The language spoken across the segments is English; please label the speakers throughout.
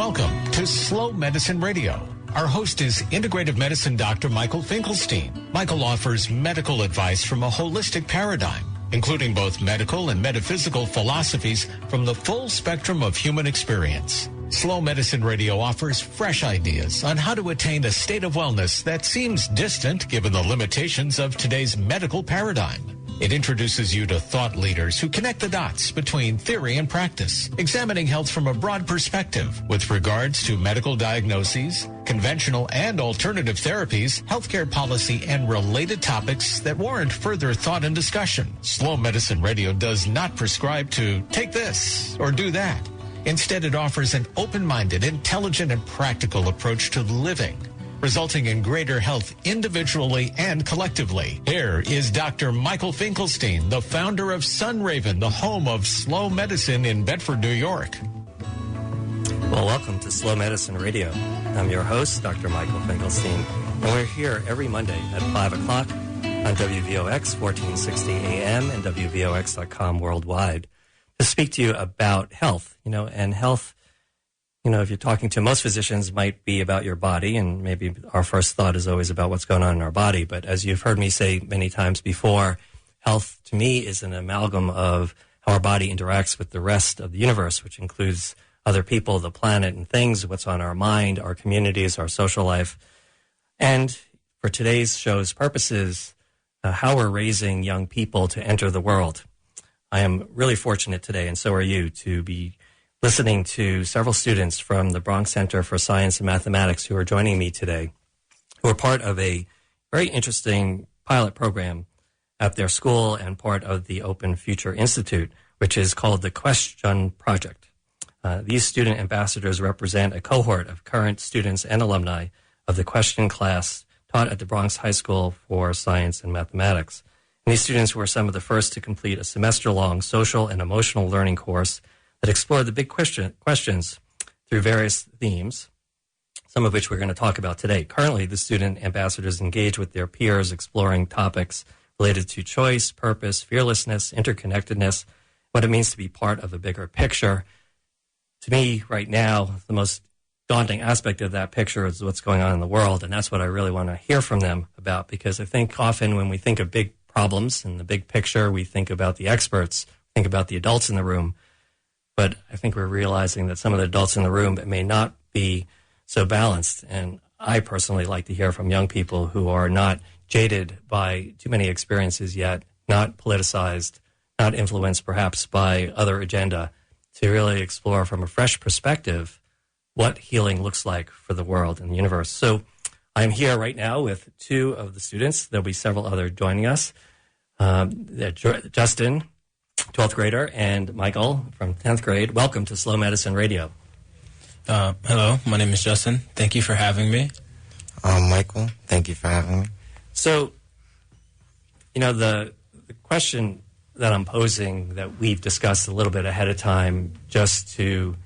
Speaker 1: Welcome to Slow Medicine Radio. Our host is integrative medicine Dr. Michael Finkelstein. Michael offers medical advice from a holistic paradigm, including both medical and metaphysical philosophies from the full spectrum of human experience. Slow Medicine Radio offers fresh ideas on how to attain a state of wellness that seems distant given the limitations of today's medical paradigm. It introduces you to thought leaders who connect the dots between theory and practice, examining health from a broad perspective with regards to medical diagnoses, conventional and alternative therapies, healthcare policy, and related topics that warrant further thought and discussion. Slow Medicine Radio does not prescribe to take this or do that. Instead, it offers an open-minded, intelligent, and practical approach to living, resulting in greater health individually and collectively. Here is Dr. Michael Finkelstein, the founder of Sunraven, the home of slow medicine in Bedford, New York.
Speaker 2: Well, welcome to Slow Medicine Radio. I'm your host, Dr. Michael Finkelstein, and we're here every Monday at 5 o'clock on WVOX 1460 AM and WVOX.com worldwide to speak to you about health, and health. If you're talking to most physicians, might be about your body, and maybe our first thought is always about what's going on in our body. But as you've heard me say many times before, health to me is an amalgam of how our body interacts with the rest of the universe, which includes other people, the planet, and things, what's on our mind, our communities, our social life. And for today's show's purposes, how we're raising young people to enter the world. I am really fortunate today, and so are you, to be listening to several students from the Bronx Center for Science and Mathematics who are joining me today, who are part of a very interesting pilot program at their school and part of the Open Future Institute, which is called the Question Project. These student ambassadors represent a cohort of current students and alumni of the Question class taught at the Bronx High School for Science and Mathematics. And these students were some of the first to complete a semester-long social and emotional learning course that explored the big questions through various themes, some of which we're going to talk about today. Currently, the student ambassadors engage with their peers exploring topics related to choice, purpose, fearlessness, interconnectedness, what it means to be part of a bigger picture. To me, right now, the most daunting aspect of that picture is what's going on in the world, and that's what I really want to hear from them about, because I think often when we think of big problems and the big picture, we think about the experts, think about the adults in the room. But I think we're realizing that some of the adults in the room may not be so balanced. And I personally like to hear from young people who are not jaded by too many experiences yet, not politicized, not influenced perhaps by other agenda, to really explore from a fresh perspective what healing looks like for the world and the universe. So I'm here right now with two of the students. There'll be several others joining us. Justin, 12th grader, and Michael from 10th grade. Welcome to Slow Medicine Radio.
Speaker 3: Hello, my name is Justin. Thank you for having me.
Speaker 4: Michael, thank you for having me.
Speaker 2: So, the question that I'm posing that we've discussed a little bit ahead of time just to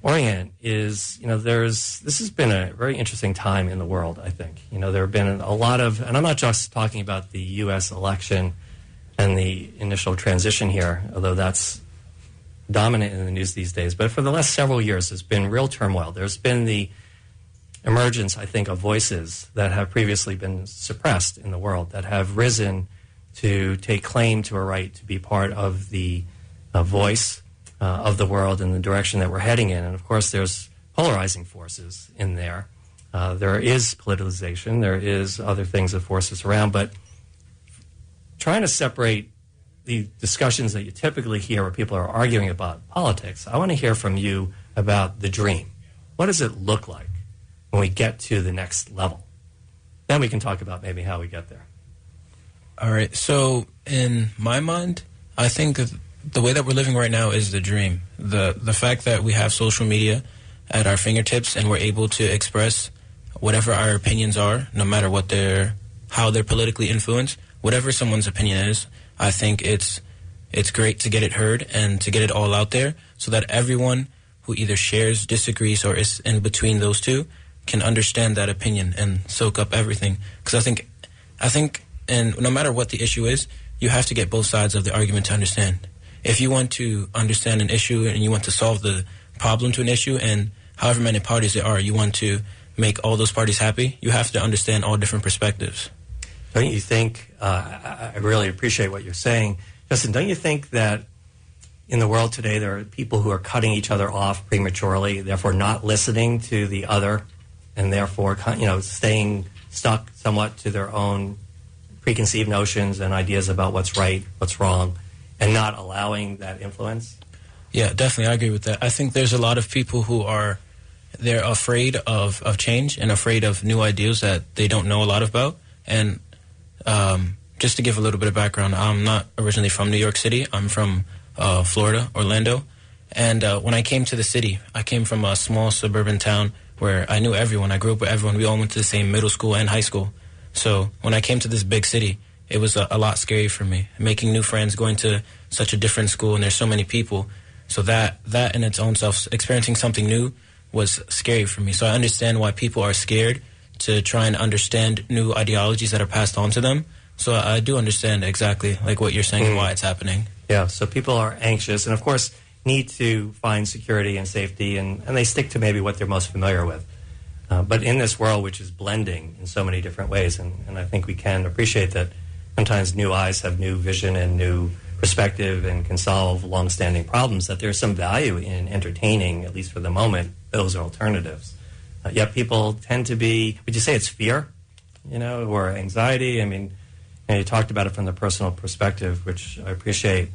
Speaker 2: orient is, this has been a very interesting time in the world, I think. There have been a lot of, and I'm not just talking about the U.S. election and the initial transition here, although that's dominant in the news these days. But for the last several years, there's been real turmoil. There's been the emergence, I think, of voices that have previously been suppressed in the world, that have risen to take claim to a right to be part of the voice of the world and the direction that we're heading in. And, of course, there's polarizing forces in there. There is politicization. There is other things that forces around. But trying to separate the discussions that you typically hear where people are arguing about politics, I want to hear from you about the dream. What does it look like when we get to the next level? Then we can talk about maybe how we get there.
Speaker 3: All right. So in my mind, I think the way that we're living right now is the dream. The fact that we have social media at our fingertips and we're able to express whatever our opinions are, no matter how they're politically influenced. Whatever someone's opinion is, I think it's great to get it heard and to get it all out there so that everyone who either shares, disagrees, or is in between those two can understand that opinion and soak up everything. Because I think, and no matter what the issue is, you have to get both sides of the argument to understand. If you want to understand an issue and you want to solve the problem to an issue and however many parties there are, you want to make all those parties happy, you have to understand all different perspectives.
Speaker 2: Don't you think, I really appreciate what you're saying, Justin, don't you think that in the world today there are people who are cutting each other off prematurely, therefore not listening to the other, and therefore staying stuck somewhat to their own preconceived notions and ideas about what's right, what's wrong, and not allowing that influence?
Speaker 3: Yeah, definitely. I agree with that. I think there's a lot of people who they're afraid of change and afraid of new ideas that they don't know a lot about. And just to give a little bit of background, I'm not originally from New York City. I'm from Florida, Orlando. And when I came to the city, I came from a small suburban town where I knew everyone. I grew up with everyone. We all went to the same middle school and high school. So when I came to this big city, it was a lot scary for me. Making new friends, going to such a different school, and there's so many people. So that in its own self, experiencing something new was scary for me. So I understand why people are scared to try and understand new ideologies that are passed on to them. So I do understand exactly like what you're saying and why it's happening.
Speaker 2: Yeah, so people are anxious and, of course, need to find security and safety, and they stick to maybe what they're most familiar with. But in this world, which is blending in so many different ways, and I think we can appreciate that sometimes new eyes have new vision and new perspective and can solve long-standing problems, that there's some value in entertaining, at least for the moment, those alternatives. Yet people tend to be, would you say it's fear, or anxiety? I mean, you talked about it from the personal perspective, which I appreciate.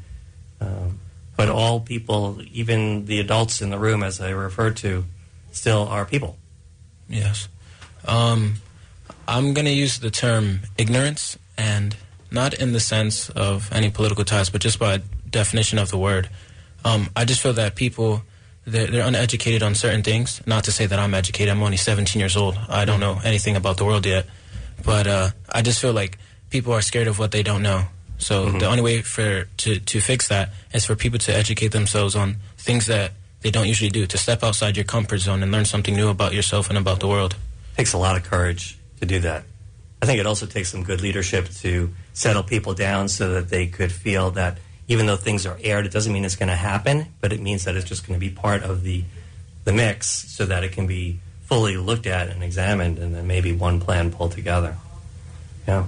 Speaker 2: But all people, even the adults in the room, as I referred to, still are people.
Speaker 3: Yes. I'm going to use the term ignorance, and not in the sense of any political ties, but just by definition of the word. I just feel that people, they're uneducated on certain things. Not to say that I'm educated. I'm only 17 years old. I don't know anything about the world yet. But I just feel like people are scared of what they don't know. So the only way to fix that is for people to educate themselves on things that they don't usually do, to step outside your comfort zone and learn something new about yourself and about the world.
Speaker 2: It takes a lot of courage to do that. I think it also takes some good leadership to settle people down so that they could feel that even though things are aired, it doesn't mean it's going to happen, but it means that it's just going to be part of the mix so that it can be fully looked at and examined, and then maybe one plan pulled together. Yeah.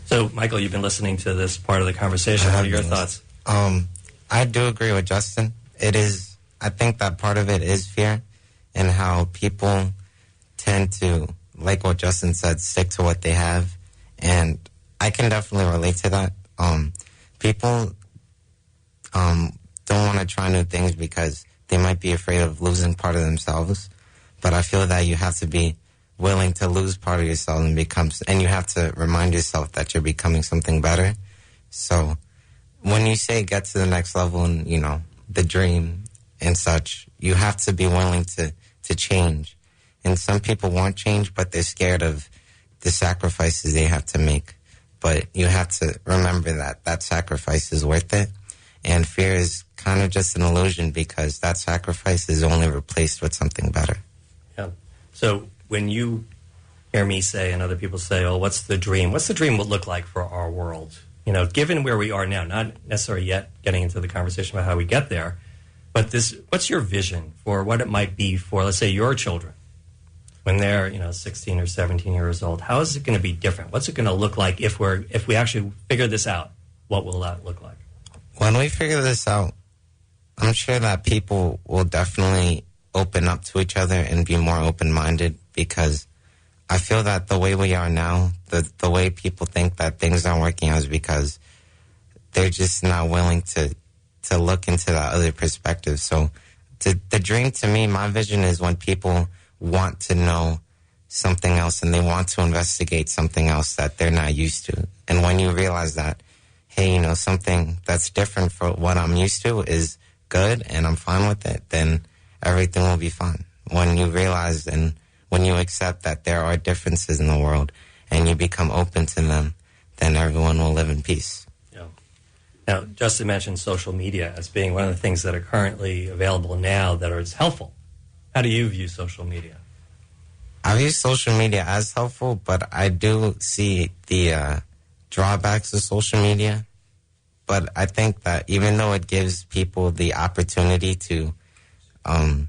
Speaker 2: So, Michael, you've been listening to this part of the conversation. What are your thoughts?
Speaker 4: I do agree with Justin. I think that part of it is fear, and how people tend to, like what Justin said, stick to what they have. And I can definitely relate to that. People don't want to try new things because they might be afraid of losing part of themselves. But I feel that you have to be willing to lose part of yourself and you have to remind yourself that you're becoming something better. So when you say get to the next level and, the dream and such, you have to be willing to change. And some people want change, but they're scared of the sacrifices they have to make. But you have to remember that sacrifice is worth it. And fear is kind of just an illusion because that sacrifice is only replaced with something better.
Speaker 2: Yeah. So when you hear me say and other people say, oh, what's the dream? What's the dream would look like for our world? Given where we are now, not necessarily yet getting into the conversation about how we get there, but what's your vision for what it might be for, let's say, your children when they're, 16 or 17 years old? How is it going to be different? What's it going to look like if we actually figure this out? What will that look like?
Speaker 4: When we figure this out, I'm sure that people will definitely open up to each other and be more open-minded, because I feel that the way we are now, the way people think that things aren't working out is because they're just not willing to look into that other perspective. So the dream to me, my vision is when people want to know something else and they want to investigate something else that they're not used to. And when you realize that, hey, something that's different from what I'm used to is good and I'm fine with it, then everything will be fine. When you realize and when you accept that there are differences in the world and you become open to them, then everyone will live in peace.
Speaker 2: Yeah. Now, Justin mentioned social media as being one of the things that are currently available now that is helpful. How do you view social media?
Speaker 4: I view social media as helpful, but I do see the drawbacks of social media. But I think that even though it gives people the opportunity to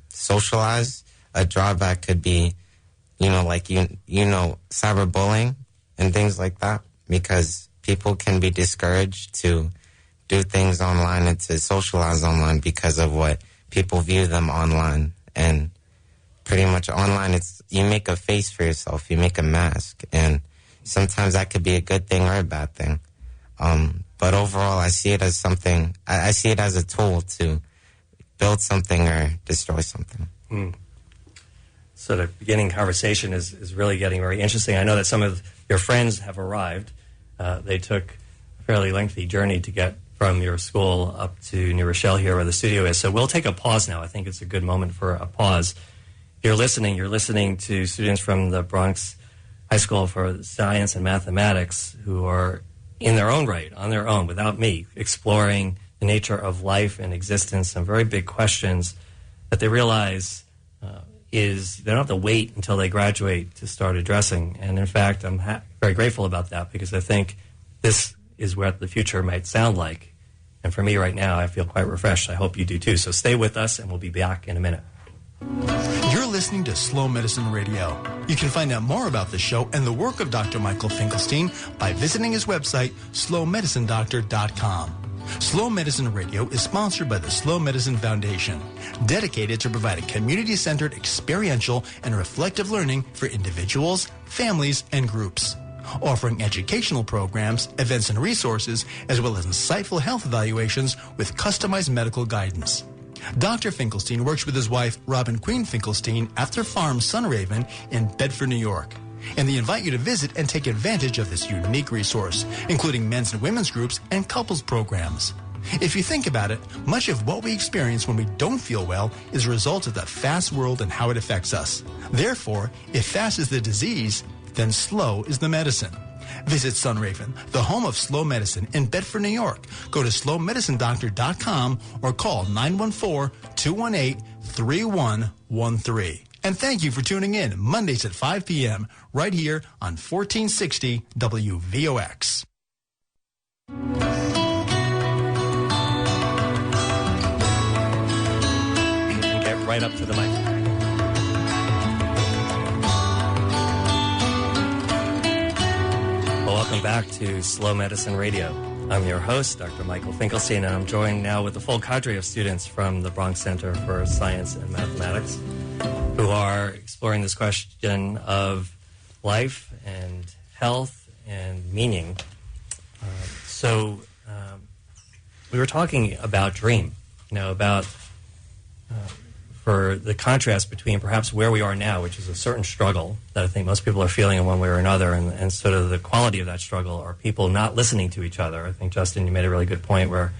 Speaker 4: socialize, a drawback could be, cyberbullying and things like that, because people can be discouraged to do things online and to socialize online because of what people view them online. And pretty much online, you make a face for yourself, you make a mask, and sometimes that could be a good thing or a bad thing. But overall, I see it as something, I see it as a tool to build something or destroy something.
Speaker 2: So the beginning conversation is really getting very interesting. I know that some of your friends have arrived. They took a fairly lengthy journey to get from your school up to New Rochelle here where the studio is. So we'll take a pause now. I think it's a good moment for a pause. You're listening to students from the Bronx High School for Science and Mathematics who are in their own right, on their own, without me, exploring the nature of life and existence, some very big questions that they realize is they don't have to wait until they graduate to start addressing. And in fact, I'm very grateful about that, because I think this is what the future might sound like. And for me right now, I feel quite refreshed. I hope you do too. So stay with us, and we'll be back in a minute.
Speaker 5: You're listening to Slow Medicine Radio. You can find out more about the show and the work of Dr. Michael Finkelstein by visiting his website, slowmedicinedoctor.com. Slow Medicine Radio is sponsored by the Slow Medicine Foundation, dedicated to providing community-centered, experiential, and reflective learning for individuals, families, and groups, offering educational programs, events, and resources, as well as insightful health evaluations with customized medical guidance. Dr. Finkelstein works with his wife, Robin Queen Finkelstein, at their farm, Sunraven, in Bedford, New York. And they invite you to visit and take advantage of this unique resource, including men's and women's groups and couples programs. If you think about it, much of what we experience when we don't feel well is a result of the fast world and how it affects us. Therefore, if fast is the disease, then slow is the medicine. Visit Sunraven, the home of slow medicine in Bedford, New York. Go to slowmedicinedoctor.com or call 914-218-3113. And thank you for tuning in Mondays at 5 p.m. right here on 1460 WVOX.
Speaker 2: You can get right up to the mic. Well, welcome back to Slow Medicine Radio. I'm your host, Dr. Michael Finkelstein, and I'm joined now with a full cadre of students from the Bronx Center for Science and Mathematics who are exploring this question of life and health and meaning. So we were talking about dream, about for the contrast between perhaps where we are now, which is a certain struggle that I think most people are feeling in one way or another, and sort of the quality of that struggle are people not listening to each other. I think, Justin, you made a really good point where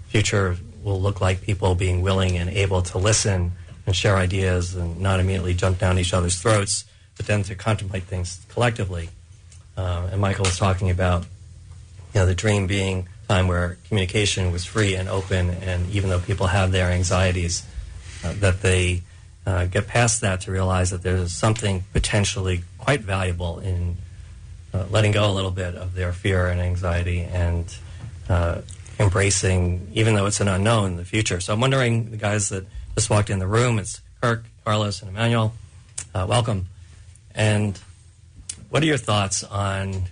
Speaker 2: future will look like people being willing and able to listen and share ideas and not immediately jump down each other's throats, but then to contemplate things collectively. And Michael was talking about, the dream being a time where communication was free and open, and even though people have their anxieties, that they get past that to realize that there's something potentially quite valuable in letting go a little bit of their fear and anxiety and embracing, even though it's an unknown, the future. So I'm wondering, the guys that just walked in the room, it's Kirk, Carlos, and Emmanuel. Welcome. And what are your thoughts on,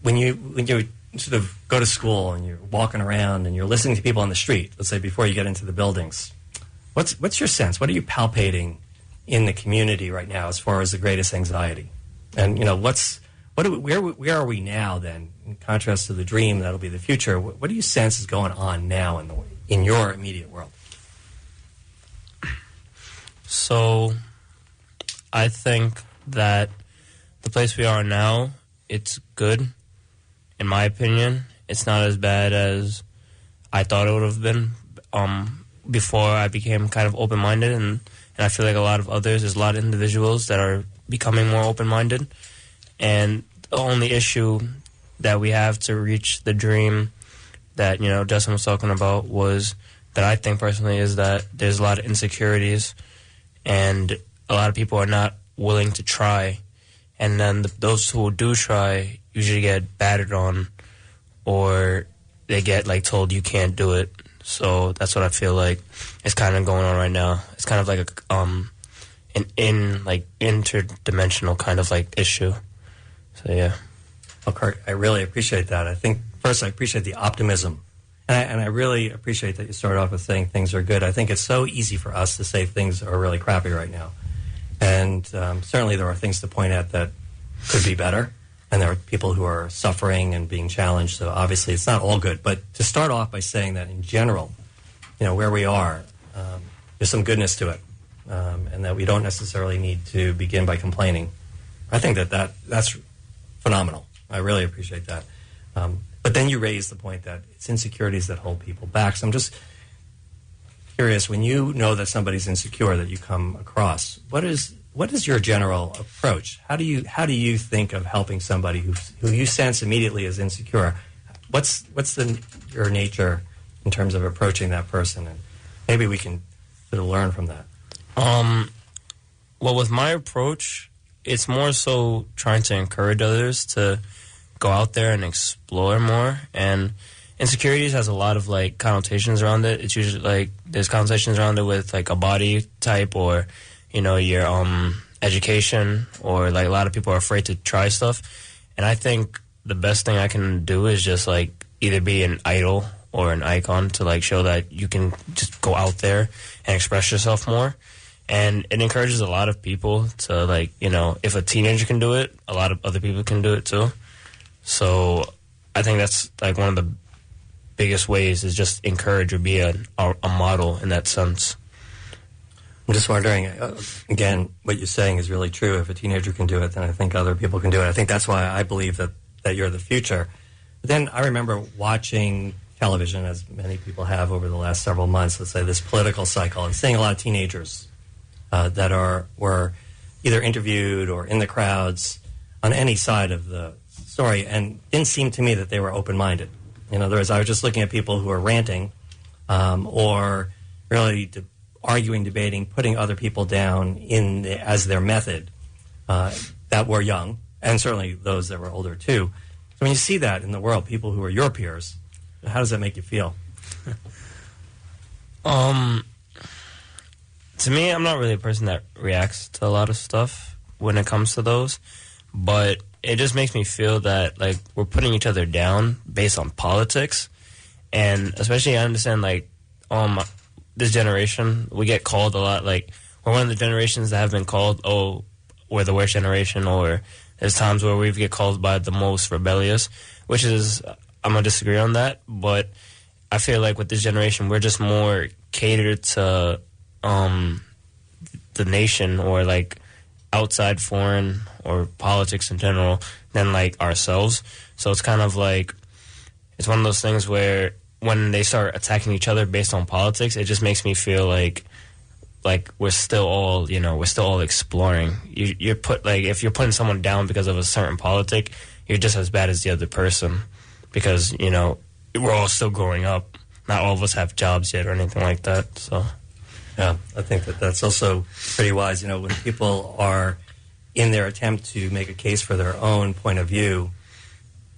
Speaker 2: when you sort of go to school and you're walking around and you're listening to people on the street, let's say before you get into the buildings, what's your sense? What are you palpating in the community right now as far as the greatest anxiety? And where are we now then, in contrast to the dream that'll be the future? What do you sense is going on now in your immediate world?
Speaker 6: So I think that the place we are now, it's good, in my opinion. It's not as bad as I thought it would have been before I became kind of open-minded, and I feel like a lot of others, there's a lot of individuals that are becoming more open-minded, and the only issue that we have to reach the dream that, Justin was talking about was that I think personally is that there's a lot of insecurities, and a lot of people are not willing to try, and then those who do try usually get battered on, or they get told you can't do it. So that's what I feel like is kind of going on right now. It's kind of like like interdimensional kind of like issue. So yeah.
Speaker 2: Well, Kirk, I really appreciate that. I think first I appreciate the optimism, and I really appreciate that you started off with saying things are good. I think it's so easy for us to say things are really crappy right now, and certainly there are things to point at that could be better, and there are people who are suffering and being challenged. So obviously it's not all good. But to start off by saying that in general, where we are, there's some goodness to it, and that we don't necessarily need to begin by complaining. I think that's phenomenal. I really appreciate that. But then you raise the point that it's insecurities that hold people back. So I'm just curious, when you know that somebody's insecure that you come across, what is your general approach? How do you think of helping somebody who you sense immediately is insecure? What's your nature in terms of approaching that person? And maybe we can sort of learn from that.
Speaker 6: Well, with my approach, it's more so trying to encourage others to go out there and explore more. And insecurities has a lot of like connotations around it. It's usually like there's connotations around it with like a body type or your education, or like a lot of people are afraid to try stuff. And I think the best thing I can do is just like either be an idol or an icon to like show that you can just go out there and express yourself more. And it encourages a lot of people to like, if a teenager can do it, a lot of other people can do it too. So I think that's like one of the biggest ways is just encourage or be a model in that sense.
Speaker 2: I'm just wondering, again, what you're saying is really true. If a teenager can do it, then I think other people can do it. I think that's why I believe that you're the future. But then I remember watching television, as many people have over the last several months, let's say this political cycle, and seeing a lot of teenagers that were either interviewed or in the crowds on any side of the story, and didn't seem to me that they were open-minded. In other words, I was just looking at people who are ranting or really arguing, debating, putting other people down as their method that were young, and certainly those that were older too. So when you see that in the world, people who are your peers, how does that make you feel?
Speaker 6: To me, I'm not really a person that reacts to a lot of stuff when it comes to those, but it just makes me feel that like we're putting each other down based on politics. And especially I understand like this generation, we get called a lot, like we're one of the generations that have been called, we're the worst generation, or there's times where we get called by the most rebellious, which is, I'm going to disagree on that, but I feel like with this generation, we're just more catered to the nation or like outside foreign or politics in general than like ourselves. So it's kind of like, it's one of those things where when they start attacking each other based on politics, it just makes me feel like we're still all, we're still all exploring. You're put, like, if you're putting someone down because of a certain politic, you're just as bad as the other person because, we're all still growing up. Not all of us have jobs yet or anything like that, so.
Speaker 2: Yeah, I think that's also pretty wise. When people are in their attempt to make a case for their own point of view,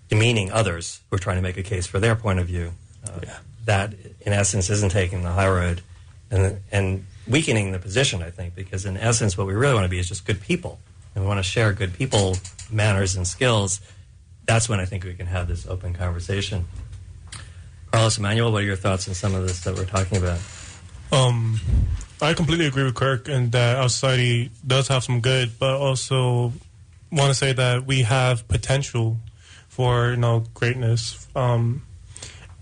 Speaker 2: demeaning others who are trying to make a case for their point of view, that in essence isn't taking the high road and weakening the position, I think, because in essence what we really want to be is just good people. And we want to share good people, manners, and skills. That's when I think we can have this open conversation. Carlos Emmanuel, what are your thoughts on some of this that we're talking about?
Speaker 7: I completely agree with Kirk in that our society does have some good, but also want to say that we have potential for greatness. And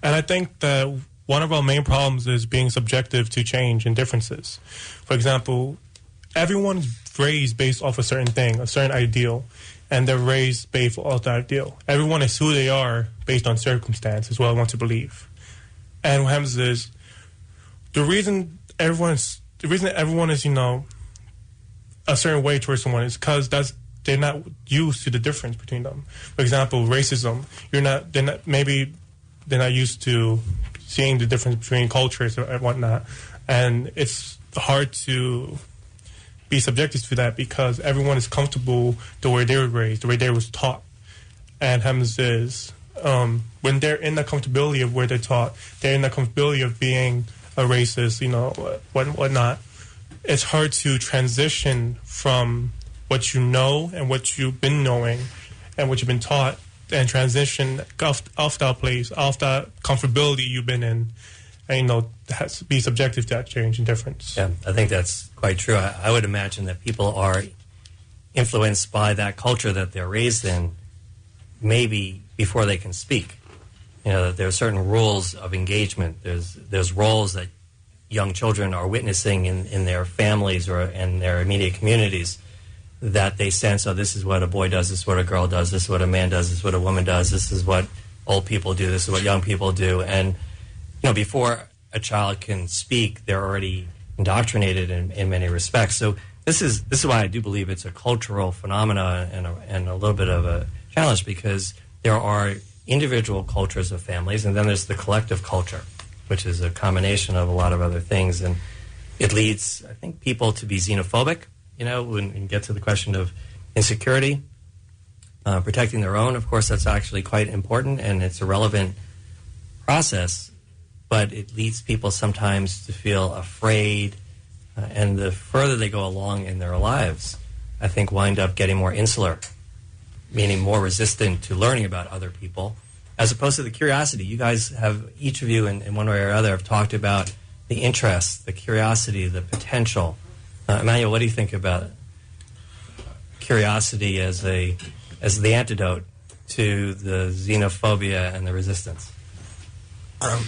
Speaker 7: I think that one of our main problems is being subjective to change and differences. For example, everyone's raised based off a certain thing, a certain ideal, and they're raised based off that ideal. Everyone is who they are based on circumstance, is what I want to believe. And what happens is the reason everyone is, a certain way towards someone is because they're not used to the difference between them. For example, racism. They're not used to seeing the difference between cultures and whatnot, and it's hard to be subjected to that because everyone is comfortable the way they were raised, the way they was taught. And happens is when they're in the comfortability of where they're taught, they're in the comfortability of being a racist, whatnot. it's hard to transition from what you know and what you've been knowing and what you've been taught, and transition off that place, off that comfortability you've been in, and has to be subjective to that change and difference.
Speaker 2: Yeah, I think that's quite true. I would imagine that people are influenced by that culture that they're raised in, maybe before they can speak. That there are certain rules of engagement. There's roles that young children are witnessing in their families or in their immediate communities that they sense, this is what a boy does, this is what a girl does, this is what a man does, this is what a woman does, this is what old people do, this is what young people do. And, before a child can speak, they're already indoctrinated in many respects. So this is why I do believe it's a cultural phenomena and a little bit of a challenge, because there are individual cultures of families, and then there's the collective culture, which is a combination of a lot of other things. And it leads, I think, people to be xenophobic, when you get to the question of insecurity, protecting their own. Of course, that's actually quite important, and it's a relevant process, but it leads people sometimes to feel afraid, and the further they go along in their lives, I think wind up getting more insular, meaning more resistant to learning about other people, as opposed to the curiosity. You guys have, each of you in one way or other, have talked about the interest, the curiosity, the potential. Emmanuel, what do you think about curiosity as the antidote to the xenophobia and the resistance?
Speaker 8: I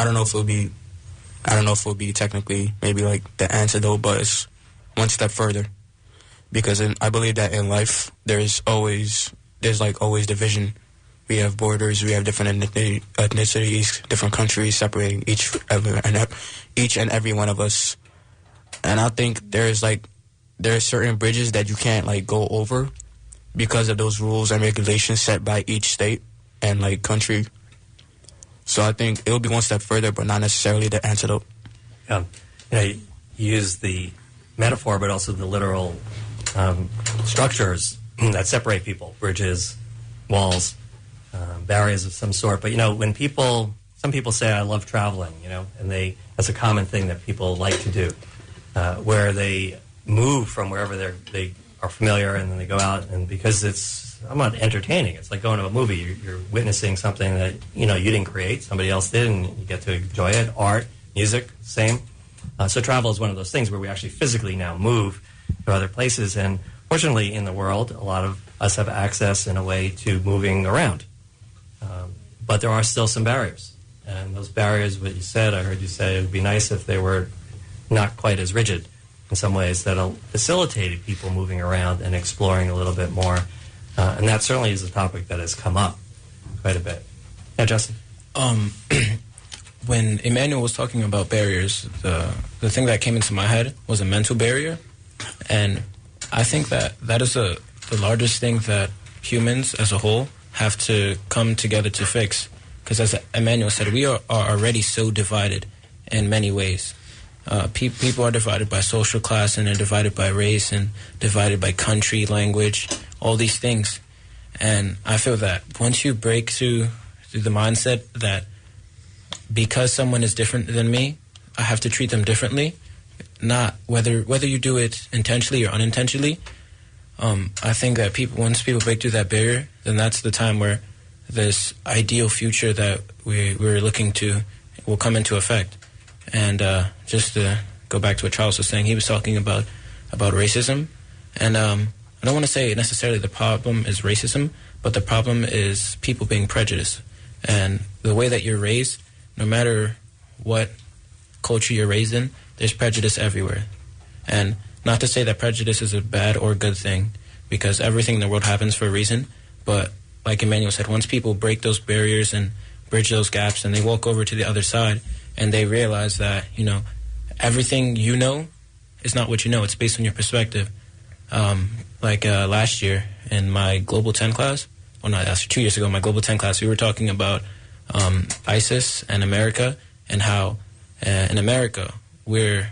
Speaker 8: don't know if it would be technically maybe like the antidote, but it's one step further. Because I believe that in life there's always division. We have borders, we have different ethnicities, different countries separating each and every one of us. And I think there are certain bridges that you can't go over because of those rules and regulations set by each state and country. So I think it'll be one step further, but not necessarily the antidote.
Speaker 2: You use the metaphor, but also the literal structures that separate people, bridges, walls, barriers of some sort. But, when some people say, I love traveling, and that's a common thing that people like to do, where they move from wherever they are familiar, and then they go out, and because it's somewhat entertaining. It's like going to a movie. You're witnessing something that, you didn't create, somebody else did, and you get to enjoy it. Art, music, same. So travel is one of those things where we actually physically now move to other places, and fortunately in the world, a lot of us have access in a way to moving around. But there are still some barriers. And those barriers, what you said, I heard you say, it would be nice if they were not quite as rigid in some ways, that facilitated people moving around and exploring a little bit more. And that certainly is a topic that has come up quite a bit. Yeah, Justin?
Speaker 3: When Emmanuel was talking about barriers, the thing that came into my head was a mental barrier. And I think that is the largest thing that humans as a whole have to come together to fix. Because as Emmanuel said, we are already so divided in many ways. People are divided by social class, and they're divided by race, and divided by country, language, all these things. And I feel that once you break through the mindset that because someone is different than me, I have to treat them differently, not whether you do it intentionally or unintentionally. I think that once people break through that barrier, then that's the time where this ideal future that we're looking to will come into effect. And just to go back to what Charles was saying, he was talking about racism. And I don't want to say necessarily the problem is racism, but the problem is people being prejudiced. And the way that you're raised, no matter what culture you're raised in, there's prejudice everywhere. And not to say that prejudice is a bad or good thing, because everything in the world happens for a reason. But like Emmanuel said, once people break those barriers and bridge those gaps and they walk over to the other side and they realize that, everything is not what you know. It's based on your perspective. Last year in my Global 10 class, 2 years ago, my Global 10 class, we were talking about ISIS and America, and how in America, they're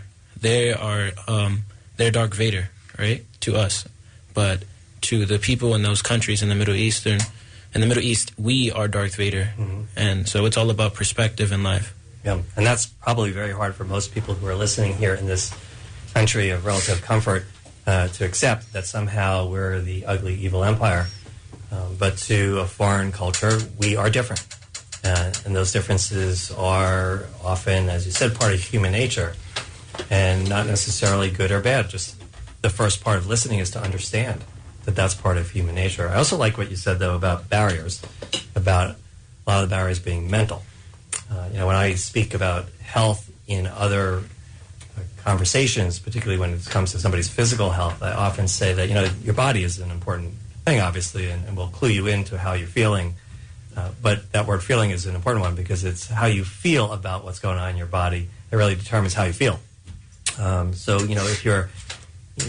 Speaker 3: Darth Vader, right, to us. But to the people in those countries in the Middle East, we are Darth Vader. Mm-hmm. And so it's all about perspective in life.
Speaker 2: Yeah, and that's probably very hard for most people who are listening here in this country of relative comfort to accept that somehow we're the ugly, evil empire. But to a foreign culture, we are different. And those differences are often, as you said, part of human nature and not necessarily good or bad. Just the first part of listening is to understand that that's part of human nature. I also like what you said, though, about barriers, about a lot of the barriers being mental. When I speak about health in other conversations, particularly when it comes to somebody's physical health, I often say that, your body is an important thing, obviously, and will clue you into how you're feeling. But that word feeling is an important one because it's how you feel about what's going on in your body that really determines how you feel. So, if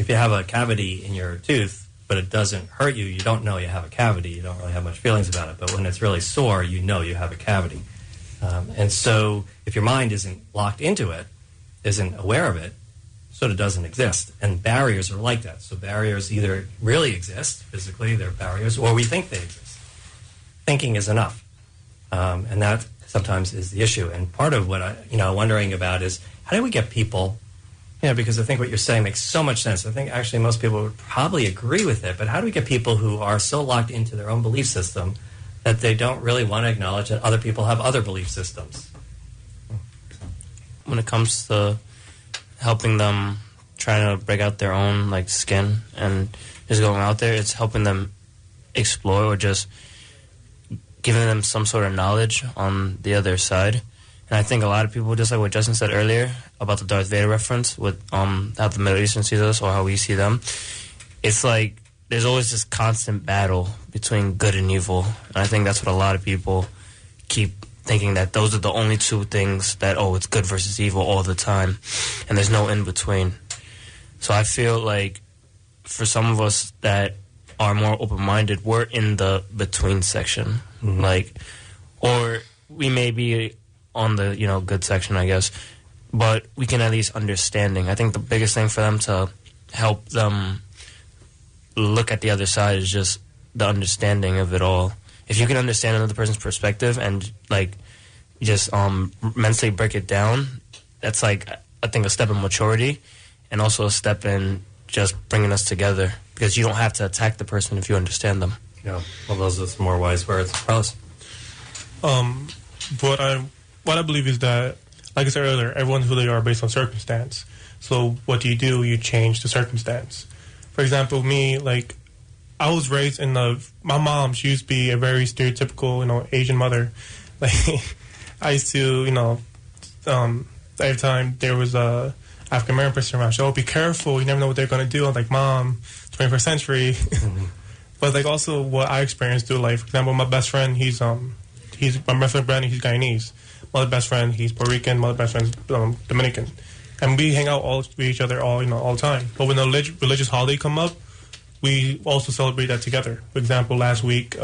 Speaker 2: you have a cavity in your tooth, but it doesn't hurt you, you don't know you have a cavity. You don't really have much feelings about it. But when it's really sore, you know you have a cavity. And so if your mind isn't locked into it, isn't aware of it, sort of doesn't exist. And barriers are like that. So barriers either really exist physically, they're barriers, or we think they exist. Thinking is enough. And that sometimes is the issue. And part of what I'm wondering about is how do we get people, because I think what you're saying makes so much sense. I think actually most people would probably agree with it, but how do we get people who are so locked into their own belief system that they don't really want to acknowledge that other people have other belief systems?
Speaker 6: When it comes to helping them trying to break out their own skin and just going out there, it's helping them explore or just giving them some sort of knowledge on the other side. And I think a lot of people, just like what Justin said earlier about the Darth Vader reference with how the Middle Eastern sees us or how we see them, it's like there's always this constant battle between good and evil. And I think that's what a lot of people keep thinking, that those are the only two things that, it's good versus evil all the time. And there's no in between. So I feel like for some of us that are more open-minded, we're in the between section. Mm-hmm. Or we may be on the, good section, I guess. But we can at least understanding. I think the biggest thing for them to help them look at the other side is just the understanding of it all. If you can understand another person's perspective and just mentally break it down, that's I think a step in maturity and also a step in just bringing us together, because you don't have to attack the person if you understand them.
Speaker 2: Yeah, well, those are some more wise words. Carlos?
Speaker 7: What I believe is that, like I said earlier, everyone's who they are based on circumstance. So what do? You change the circumstance. For example, me, I was raised in my mom, she used to be a very stereotypical, Asian mother. I used to, every time there was a African American person around, she be careful, you never know what they're going to do. I'm like, Mom, 21st century. Mm-hmm. But also what I experienced through life. For example, my best friend, he's my best friend Brandon, he's Guyanese. My other best friend, he's Puerto Rican. My other best friend's Dominican. And we hang out with each other all the time. But when a religious holiday come up, we also celebrate that together. For example, last week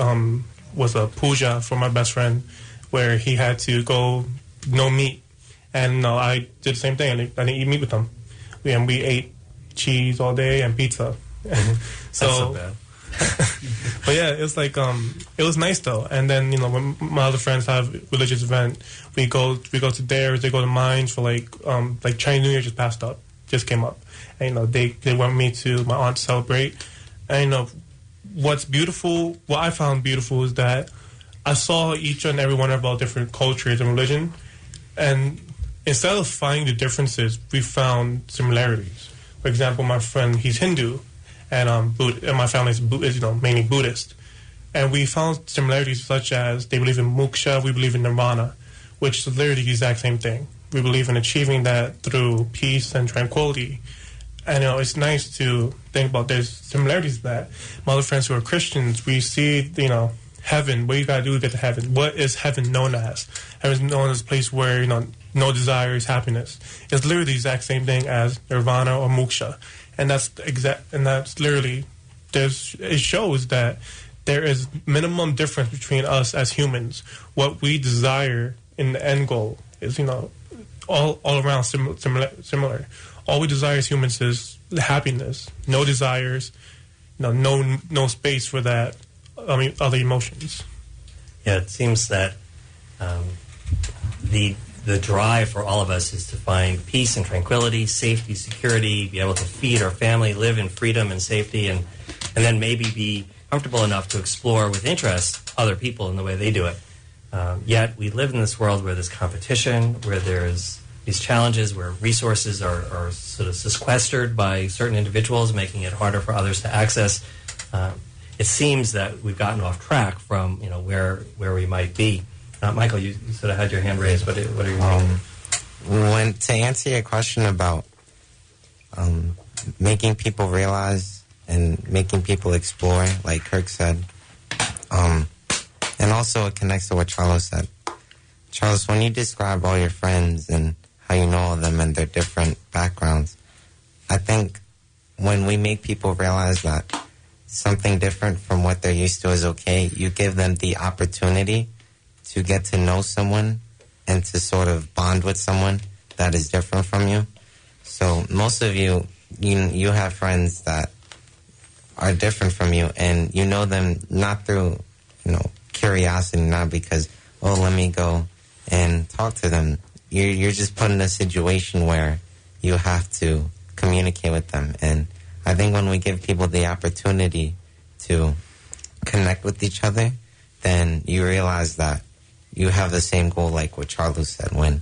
Speaker 7: was a puja for my best friend, where he had to go no meat. And I did the same thing. I didn't eat meat with him. We ate cheese all day and pizza.
Speaker 2: So bad.
Speaker 7: But yeah, it was it was nice though. And then when my other friends have religious event, we go to theirs. They go to mine for Chinese New Year just came up, and they want me to my aunt to celebrate. And what's beautiful, what I found beautiful is that I saw each and every one of our different cultures and religion, and instead of finding the differences, we found similarities. For example, my friend, he's Hindu, and my family is mainly Buddhist, and we found similarities such as they believe in moksha, we believe in nirvana, which is literally the exact same thing. We believe in achieving that through peace and tranquility. And it's nice to think about there's similarities to that. My other friends who are Christians, we see heaven. What you gotta do to get to heaven? What is heaven known as? Heaven is known as a place where no desire is happiness. It's literally the exact same thing as nirvana or moksha, and that's literally it shows that there is minimum difference between us as humans. What we desire in the end goal is all around similar. All we desire as humans is happiness, no desires, no space for that. Other emotions.
Speaker 2: Yeah, it seems that the the drive for all of us is to find peace and tranquility, safety, security, be able to feed our family, live in freedom and safety, and then maybe be comfortable enough to explore with interest other people in the way they do it. Yet we live in this world where there's competition, where there's these challenges, where resources are sort of sequestered by certain individuals, making it harder for others to access. It seems that we've gotten off track from where we might be. Michael, you sort of had your hand raised. What are you thinking?
Speaker 4: To answer your question about making people realize and making people explore, like Kirk said, and also it connects to what Charles said. Charles, when you describe all your friends and how you know all of them and their different backgrounds, I think when we make people realize that something different from what they're used to is okay, you give them the opportunity to get to know someone and to sort of bond with someone that is different from you. So most of you have friends that are different from you, and you know them not through, curiosity, not because, let me go and talk to them. You're just put in a situation where you have to communicate with them. And I think when we give people the opportunity to connect with each other, then you realize that you have the same goal, like what Charles said, when,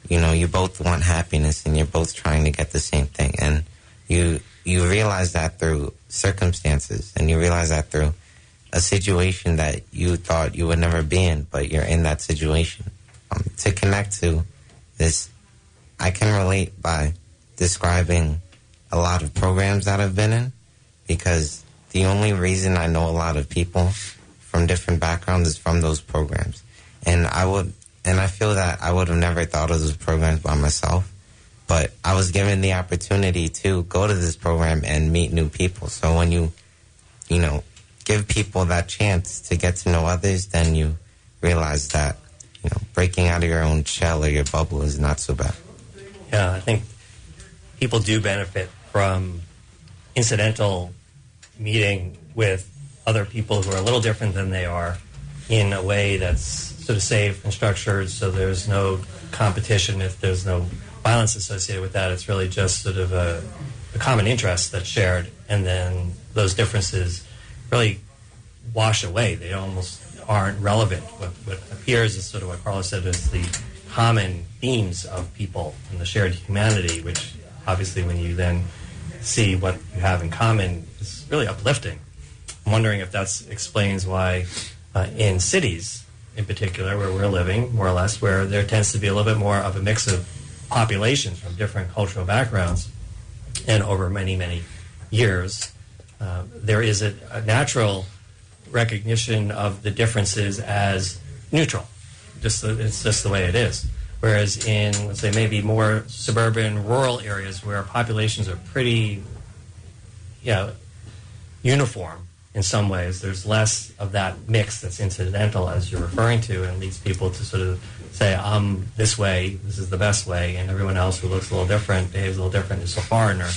Speaker 4: you both want happiness and you're both trying to get the same thing. And you realize that through circumstances, and you realize that through a situation that you thought you would never be in, but you're in that situation. To connect to this, I can relate by describing a lot of programs that I've been in, because the only reason I know a lot of people from different backgrounds is from those programs. And I feel that I would have never thought of those programs by myself, but I was given the opportunity to go to this program and meet new people. So when you give people that chance to get to know others, then you realize that, breaking out of your own shell or your bubble is not so bad.
Speaker 2: Yeah, I think people do benefit from incidental meeting with other people who are a little different than they are in a way that's sort of safe and structured, so there's no competition. If there's no violence associated with that, it's really just sort of a common interest that's shared, and then those differences really wash away. They almost aren't relevant. What appears is sort of what Carlos said is the common themes of people and the shared humanity, which obviously when you then see what you have in common is really uplifting. I'm wondering if that explains why in cities in particular, where we're living, more or less, where there tends to be a little bit more of a mix of populations from different cultural backgrounds, and over many, many years, there is a natural recognition of the differences as neutral. It's just the way it is. Whereas in, let's say, maybe more suburban, rural areas where populations are pretty, uniform in some ways, there's less of that mix that's incidental, as you're referring to, and leads people to sort of say, I'm this way, this is the best way, and everyone else who looks a little different, behaves a little different, is a foreigner,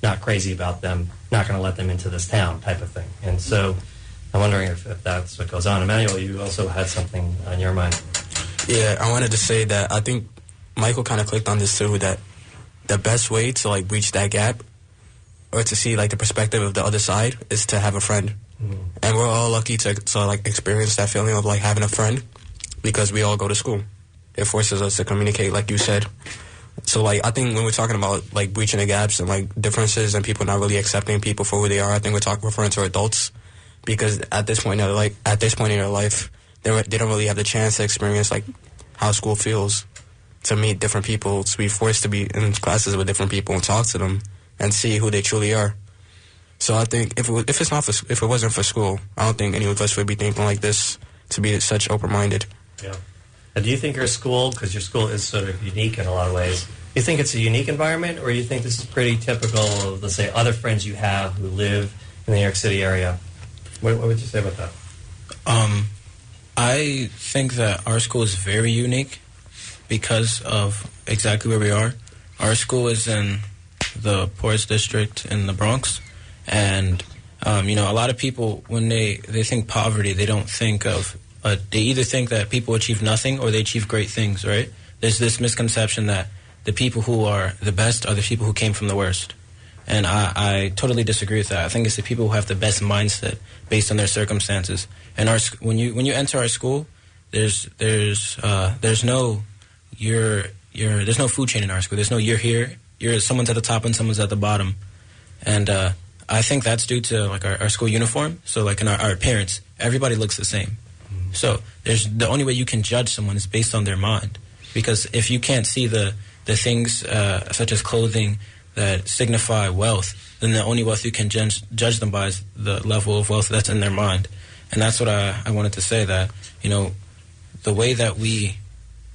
Speaker 2: not crazy about them, not going to let them into this town type of thing. And so I'm wondering if that's what goes on. Emmanuel, you also had something on your mind.
Speaker 8: Yeah, I wanted to say that I think Michael kind of clicked on this too, that the best way to breach that gap or to see the perspective of the other side is to have a friend. And we're all lucky to experience that feeling of having a friend, because we all go to school. It forces us to communicate, like you said. So I think when we're talking about breaching the gaps and differences and people not really accepting people for who they are, I think we're referring to adults, because at this point in their life, they don't really have the chance to experience how school feels, to meet different people, to be forced to be in classes with different people and talk to them and see who they truly are. So I think if it wasn't for school, I don't think any of us would be thinking like this, to be such open-minded.
Speaker 2: Yeah. And do you think your school, because your school is sort of unique in a lot of ways, do you think it's a unique environment, or you think this is pretty typical of, let's say, other friends you have who live in the New York City area? What would you say about that?
Speaker 3: I think that our school is very unique because of exactly where we are. Our school is in the poorest district in the Bronx. And, a lot of people, when they think poverty, they don't think of, they either think that people achieve nothing or they achieve great things, right? there's this misconception that the people who are the best are the people who came from the worst. And I totally disagree with that. I think it's the people who have the best mindset based on their circumstances. And when you enter our school, there's no there's no food chain in our school. There's no you're here, someone's at the top and someone's at the bottom. And I think that's due to like our school uniform. So like in our appearance, everybody looks the same. So the only way you can judge someone is based on their mind. Because if you can't see the things such as clothing that signify wealth, then the only wealth you can judge them by is the level of wealth that's in their mind. And that's what I wanted to say, that, you know, the way that we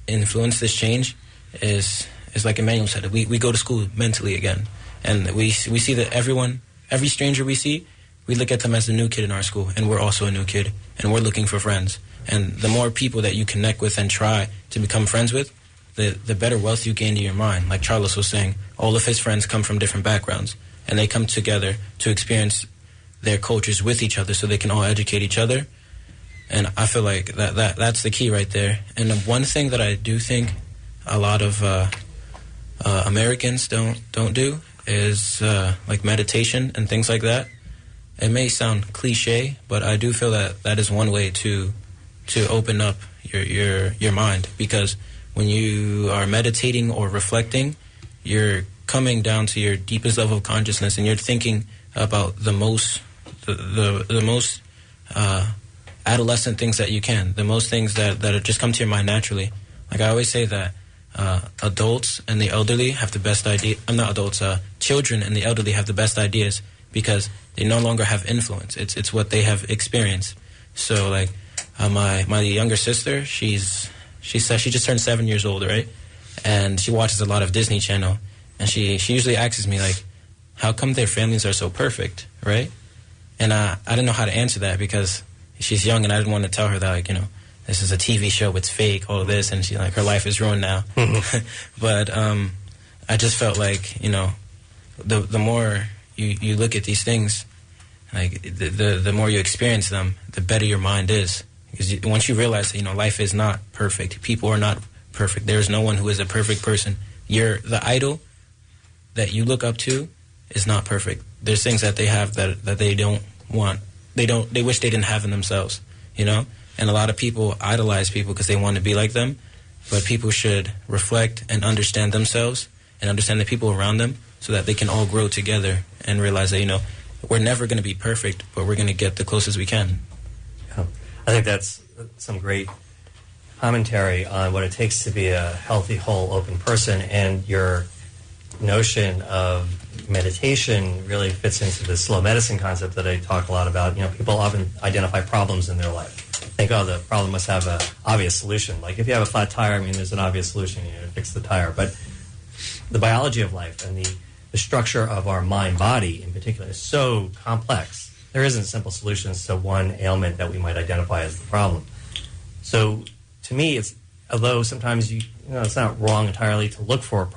Speaker 3: influence this change is like Emmanuel said, we go to school mentally again. And we see that every stranger we see, we look at them as a new kid in our school, and we're also a new kid, and we're looking for friends. And the more people that you connect with and try to become friends with, the better wealth you gain in your mind. Like Charles was saying, all of his friends come from different backgrounds, and they come together to experience their cultures with each other so they can all educate each other. And I feel like that's the key right there. And the one thing that I do think a lot of Americans don't do is like meditation and things like that. It may sound cliche, but I do feel that is one way to open up your mind, because when you are meditating or reflecting, you're coming down to your deepest level of consciousness, and you're thinking about the most adolescent things that you can, the most things that just come to your mind naturally. Like I always say that adults and the elderly have the best idea. Not adults, children and the elderly have the best ideas because they no longer have influence. It's what they have experienced. So like my younger sister, she says she just turned 7 years old, right? And she watches a lot of Disney Channel, and she usually asks me like, how come their families are so perfect, right? And I didn't know how to answer that because she's young, and I didn't want to tell her that, like, you know, this is a TV show, it's fake, all of this, and she, like, her life is ruined now. But I just felt like, you know, the more you look at these things, like the more you experience them, the better your mind is. Because once you realize that, you know, life is not perfect, people are not perfect, there is no one who is a perfect person. The idol that you look up to is not perfect. There's things that they have that they don't want. They wish they didn't have in themselves, you know? And a lot of people idolize people because they want to be like them, but people should reflect and understand themselves and understand the people around them so that they can all grow together and realize that, you know, we're never going to be perfect, but we're going to get the closest we can.
Speaker 2: Yeah. I think that's some great commentary on what it takes to be a healthy, whole, open person, and your notion of meditation really fits into the slow medicine concept that I talk a lot about. You know, people often identify problems in their life. Think, oh, the problem must have an obvious solution. Like if you have a flat tire, I mean, there's an obvious solution, you know, to fix the tire. But the biology of life and the structure of our mind-body in particular is so complex. There isn't simple solutions to one ailment that we might identify as the problem. So to me, although sometimes it's not wrong entirely to look for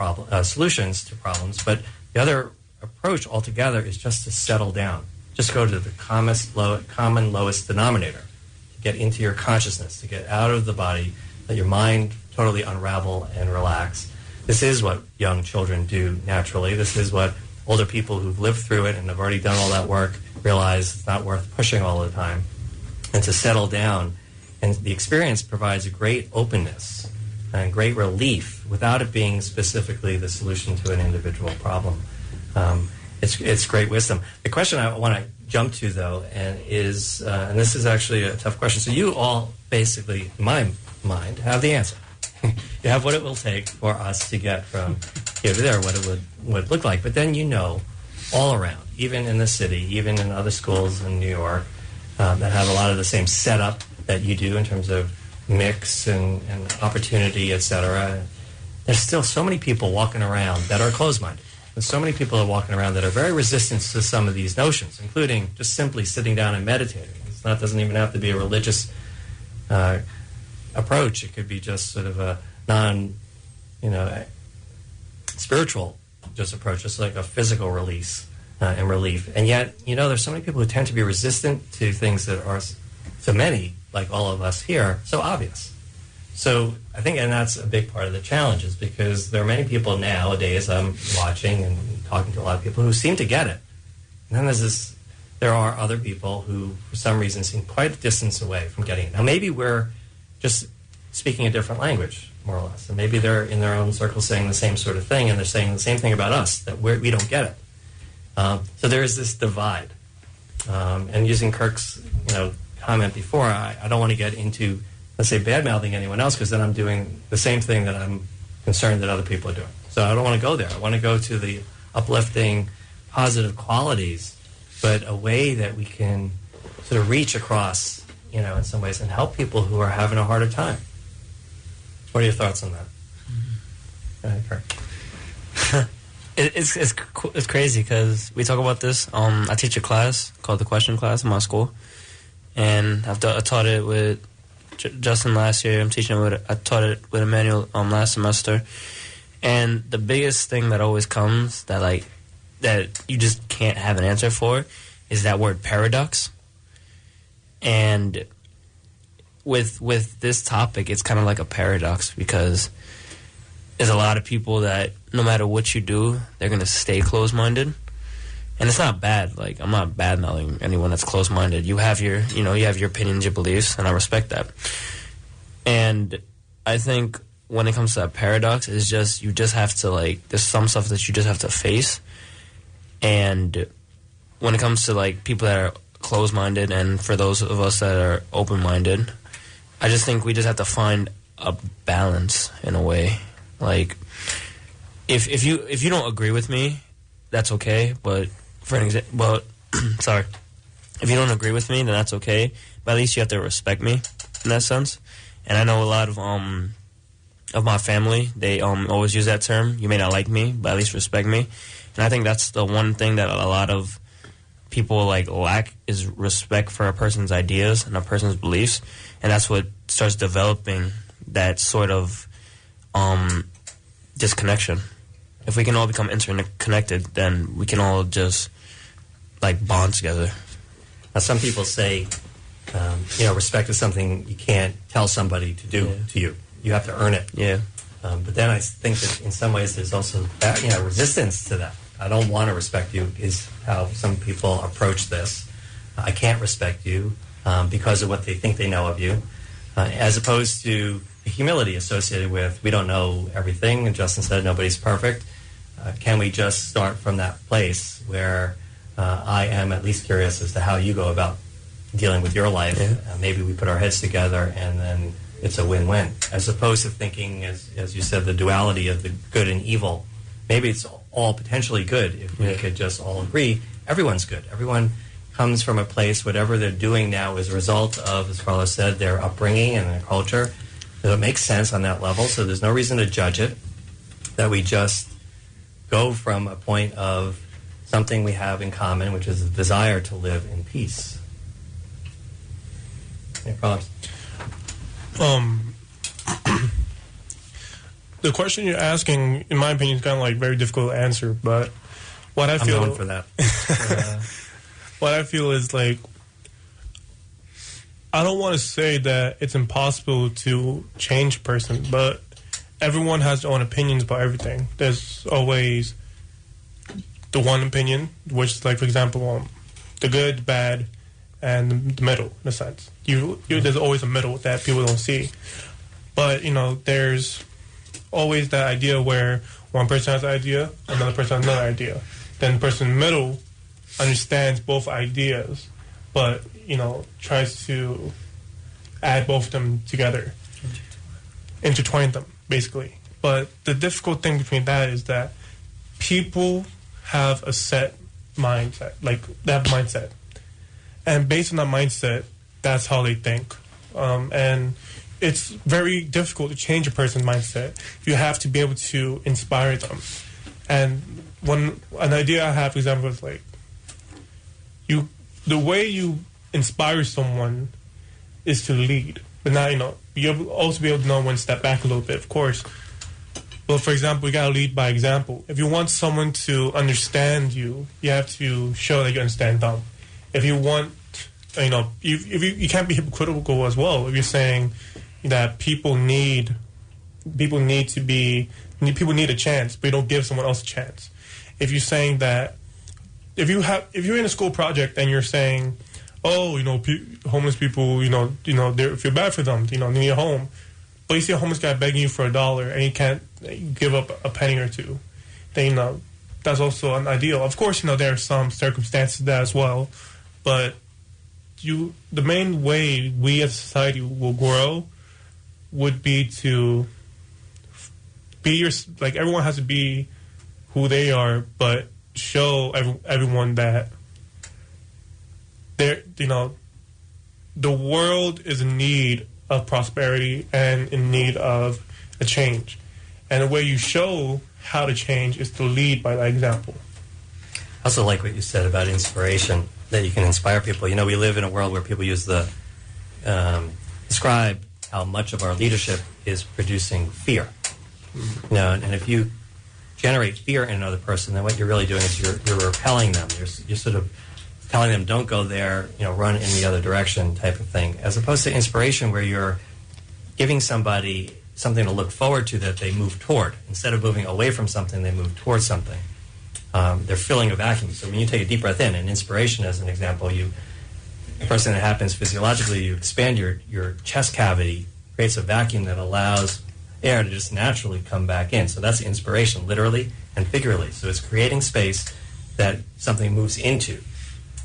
Speaker 2: solutions to problems, but the other approach altogether is just to settle down. Just go to the common lowest denominator, to get into your consciousness, to get out of the body, let your mind totally unravel and relax. This is what young children do naturally. This is what older people who've lived through it and have already done all that work realize it's not worth pushing all the time. And to settle down. And the experience provides a great openness and great relief without it being specifically the solution to an individual problem. It's great wisdom. The question I want to jump to, though, and this is actually a tough question. So you all basically, in my mind, have the answer. You have what it will take for us to get from here to there, what it would look like. But then you know all around, even in the city, even in other schools in New York that have a lot of the same setup that you do in terms of mix and opportunity, etc. There's still so many people walking around that are closed-minded. There's so many people walking around that are very resistant to some of these notions, including just simply sitting down and meditating. It doesn't even have to be a religious approach. It could be just sort of a spiritual just approach, just like a physical release and relief. And yet, there's so many people who tend to be resistant to things that are, to many, like all of us here, so obvious. So I think, and that's a big part of the challenge, is because there are many people nowadays I'm watching and talking to a lot of people who seem to get it. And then there are other people who, for some reason, seem quite a distance away from getting it. Now, maybe we're just speaking a different language, more or less. And maybe they're in their own circle saying the same sort of thing, and they're saying the same thing about us, that we don't get it. So there is this divide. And using Kirk's comment before, I don't want to get into, let's say, bad-mouthing anyone else, because then I'm doing the same thing that I'm concerned that other people are doing. So I don't want to go there. I want to go to the uplifting, positive qualities, but a way that we can sort of reach across, in some ways, and help people who are having a harder time. What are your thoughts on that? Go ahead, Kirk.
Speaker 6: It's crazy because we talk about this. I teach a class called the question class in my school, and I taught it with Justin last year. I taught it with Emmanuel last semester, and the biggest thing that always comes that you just can't have an answer for is that word paradox. And with this topic, it's kind of like a paradox, because there's a lot of people that no matter what you do, they're going to stay closed-minded. And it's not bad. Like, I'm not bad-mouthing anyone that's closed-minded. You have your opinions, your beliefs, and I respect that. And I think when it comes to that paradox, it's just, you just have to, there's some stuff that you just have to face. And when it comes to, people that are closed-minded, and for those of us that are open-minded, I just think we just have to find a balance in a way. If you don't agree with me, that's okay. But for an example, sorry, if you don't agree with me, then that's okay. But at least you have to respect me in that sense. And I know a lot of my family, they always use that term. You may not like me, but at least respect me. And I think that's the one thing that a lot of people lack, is respect for a person's ideas and a person's beliefs. And that's what starts developing that sort of disconnection. If we can all become interconnected, then we can all just bond together.
Speaker 2: Now, some people say, respect is something you can't tell somebody to do to you. You have to earn it.
Speaker 6: Yeah.
Speaker 2: But then I think that in some ways there's also resistance to that. I don't want to respect you is how some people approach this. I can't respect you because of what they think they know of you, as opposed to the humility associated with, we don't know everything, and Justin said nobody's perfect. Can we just start from that place where I am at least curious as to how you go about dealing with your life?
Speaker 6: Yeah.
Speaker 2: Maybe we put our heads together and then it's a win-win, as opposed to thinking, as you said, the duality of the good and evil. Maybe it's all potentially good if we could just all agree everyone's good. Everyone comes from a place, whatever they're doing now is a result of, as Carlos said, their upbringing and their culture. So it makes sense on that level, so there's no reason to judge it, that we just go from a point of something we have in common, which is a desire to live in peace. Any problems?
Speaker 7: The question you're asking, in my opinion, is kind of very difficult to answer. But what I feel,
Speaker 2: I'm going for that.
Speaker 7: what I feel is I don't want to say that it's impossible to change a person, but everyone has their own opinions about everything. There's always the one opinion, which is for example, the good, bad, and the middle, in a sense. There's always a middle that people don't see. But, there's always that idea where one person has an idea, another person has another idea. Then the person in the middle understands both ideas, but, tries to add both of them together. Intertwine them, basically. But the difficult thing between that is that people have a set mindset. They have a mindset. And based on that mindset, that's how they think. And it's very difficult to change a person's mindset. You have to be able to inspire them. And an idea I have, for example, is the way you inspire someone is to lead. But now, you also be able to know when to step back a little bit, of course. But for example, you got to lead by example. If you want someone to understand you, you have to show that you understand them. If you want, you can't be hypocritical as well. If you're saying, that people need a chance, but you don't give someone else a chance. If you're saying that, if you're in a school project and you're saying, oh, homeless people, they feel bad for them, they need a home, but you see a homeless guy begging you for $1 and he can't give up a penny or two, then that's also an ideal. Of course, there are some circumstances there as well, but the main way we as a society will grow would be to be everyone has to be who they are, but show everyone that the world is in need of prosperity and in need of a change. And the way you show how to change is to lead by that example.
Speaker 2: I also like what you said about inspiration, that you can inspire people. We live in a world where people use describe how much of our leadership is producing fear. And if you generate fear in another person, then what you're really doing is you're repelling them. You're sort of telling them, don't go there, run in the other direction type of thing, as opposed to inspiration where you're giving somebody something to look forward to that they move toward. Instead of moving away from something, they move towards something. They're filling a vacuum. So when you take a deep breath in, and inspiration as an example, the first thing that happens physiologically, you expand your chest cavity, creates a vacuum that allows air to just naturally come back in. So that's inspiration, literally and figuratively. So it's creating space that something moves into.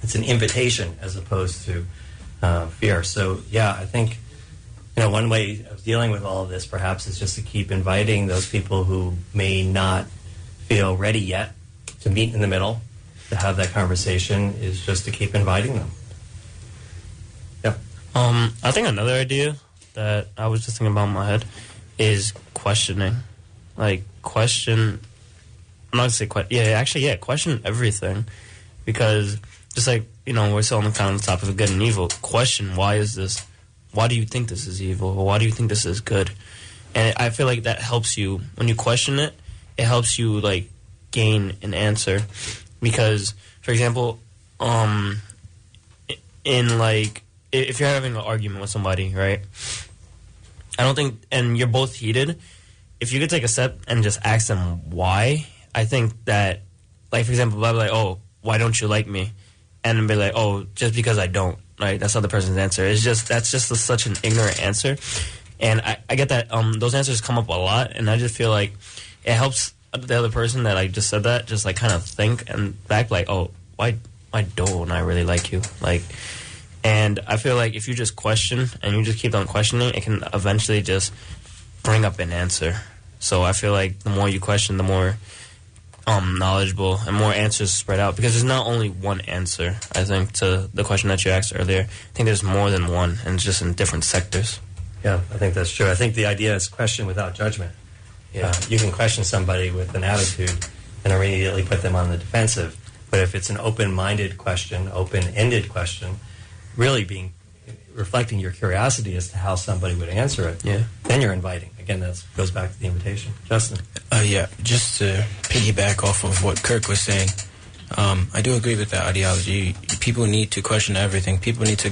Speaker 2: It's an invitation as opposed to fear. So, yeah, I think, one way of dealing with all of this perhaps is just to keep inviting those people who may not feel ready yet to meet in the middle, to have that conversation, is just to keep inviting them. Yeah.
Speaker 6: I think another idea that I was just thinking about in my head is questioning. Question. I'm not going to say question everything. Because just we're still on the kind of topic of good and evil. Question, why is this? Why do you think this is evil? Or why do you think this is good? And I feel like that helps you. When you question it, it helps you, gain an answer. Because, for example, if you're having an argument with somebody, right? I don't think, and you're both heated, if you could take a step and just ask them why, I think that, for example, blah, blah, oh, why don't you like me? And then be like, oh, just because I don't. Right? That's not the person's answer. That's just such an ignorant answer. And I get that those answers come up a lot, and I just feel like it helps the other person that just said that, just kind of think and back oh, why don't I really like you? And I feel like if you just question and you just keep on questioning, it can eventually just bring up an answer. So I feel like the more you question, the more knowledgeable and more answers spread out, because there's not only one answer, I think, to the question that you asked earlier. I think there's more than one, and it's just in different sectors.
Speaker 2: Yeah, I think that's true. I think the idea is question without judgment. Yeah, you can question somebody with an attitude and immediately put them on the defensive. But if it's an open-minded question, open-ended question, really reflecting your curiosity as to how somebody would answer it, then you're inviting. Again, that goes back to the invitation. Justin?
Speaker 3: Just to piggyback off of what Kirk was saying, I do agree with that ideology. People need to question everything. People need to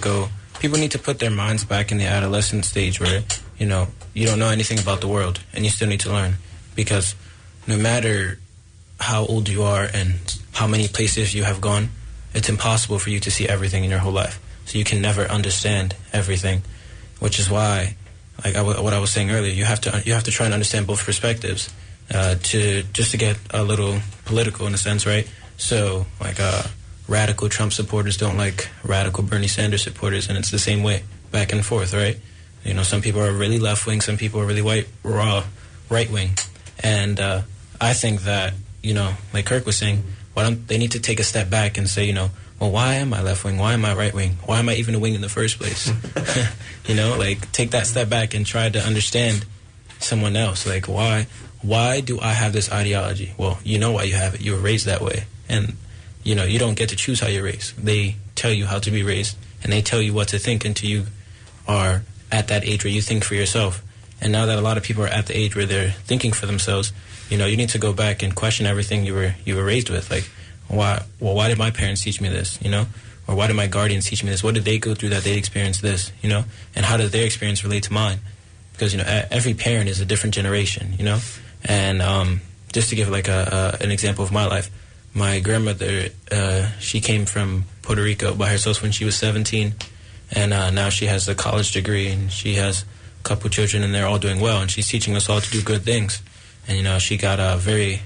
Speaker 3: put their minds back in the adolescent stage where, you don't know anything about the world and you still need to learn. Because no matter how old you are and how many places you have gone, it's impossible for you to see everything in your whole life. So you can never understand everything, which is why, what I was saying earlier, you have to try and understand both perspectives to get a little political in a sense, right? So radical Trump supporters don't like radical Bernie Sanders supporters, and it's the same way back and forth, right? Some people are really left wing, some people are really right wing, and I think that like Kirk was saying, they need to take a step back and say, well, why am I left wing? Why am I right wing? Why am I even a wing in the first place? Take that step back and try to understand someone else. Why do I have this ideology? Well, you know why you have it. You were raised that way. And, you don't get to choose how you're raised. They tell you how to be raised, and they tell you what to think until you are at that age where you think for yourself. And now that a lot of people are at the age where they're thinking for themselves, you need to go back and question everything you were raised with. Why did my parents teach me this, Or why did my guardians teach me this? What did they go through that they experienced this, And how does their experience relate to mine? because, every parent is a different generation, And just to give like an example of my life, my grandmother, she came from Puerto Rico by herself when she was 17, and now she has a college degree, and she has a couple children, and they're all doing well, and she's teaching us all to do good things. And, she got very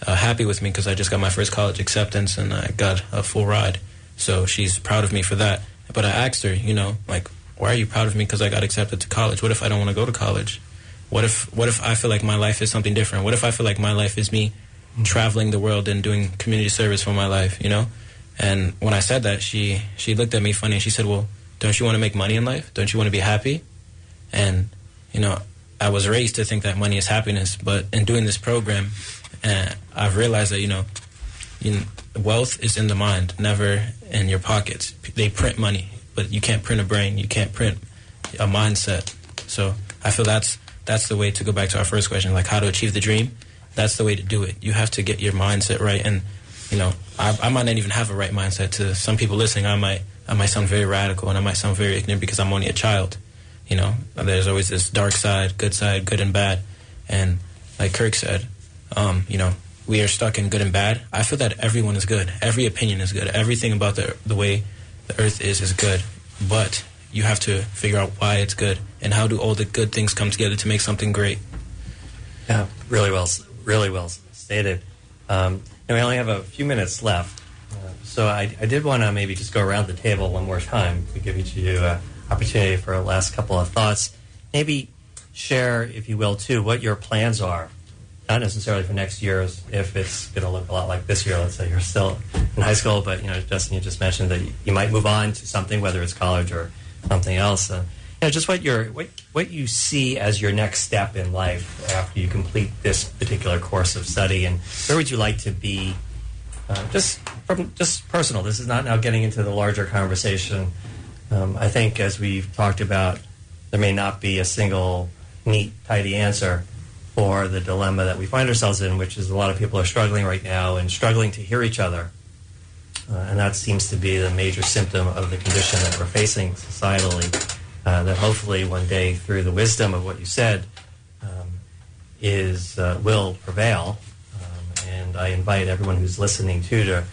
Speaker 3: happy with me because I just got my first college acceptance, and I got a full ride. So she's proud of me for that. But I asked her, like, why are you proud of me because I got accepted to college? What if I don't want to go to college? What if I feel like my life is something different? What if I feel like my life is me traveling the world and doing community service for my life, And when I said that, she looked at me funny and she said, well, don't you want to make money in life? Don't you want to be happy? And, I was raised to think that money is happiness, but in doing this program, I've realized that, wealth is in the mind, never in your pockets. They print money, but you can't print a brain. You can't print a mindset. So I feel that's the way to go back to our first question, like how to achieve the dream. That's the way to do it. You have to get your mindset right. And, I might not even have a right mindset. To some people listening, I might sound very radical, and I might sound very ignorant because I'm only a child. There's always this dark side, good and bad. And like Kirk said, we are stuck in good and bad. I feel that everyone is good. Every opinion is good. Everything about the way the earth is good. But you have to figure out why it's good and how do all the good things come together to make something great.
Speaker 2: Yeah, really well stated. And we only have a few minutes left. So I did want to maybe just go around the table one more time to give each of you an opportunity for a last couple of thoughts. Maybe share, if you will, too, what your plans are. Not necessarily for next year, if it's going to look a lot like this year. Let's say you're still in high school, but Justin, you just mentioned that you might move on to something, whether it's college or something else. Just what you see as your next step in life after you complete this particular course of study, and where would you like to be? Just personal. This is not now getting into the larger conversation. I think, as we've talked about, there may not be a single neat, tidy answer for the dilemma that we find ourselves in, which is a lot of people are struggling right now and struggling to hear each other. And that seems to be the major symptom of the condition that we're facing societally, that hopefully one day, through the wisdom of what you said, will prevail. And I invite everyone who's listening, too, to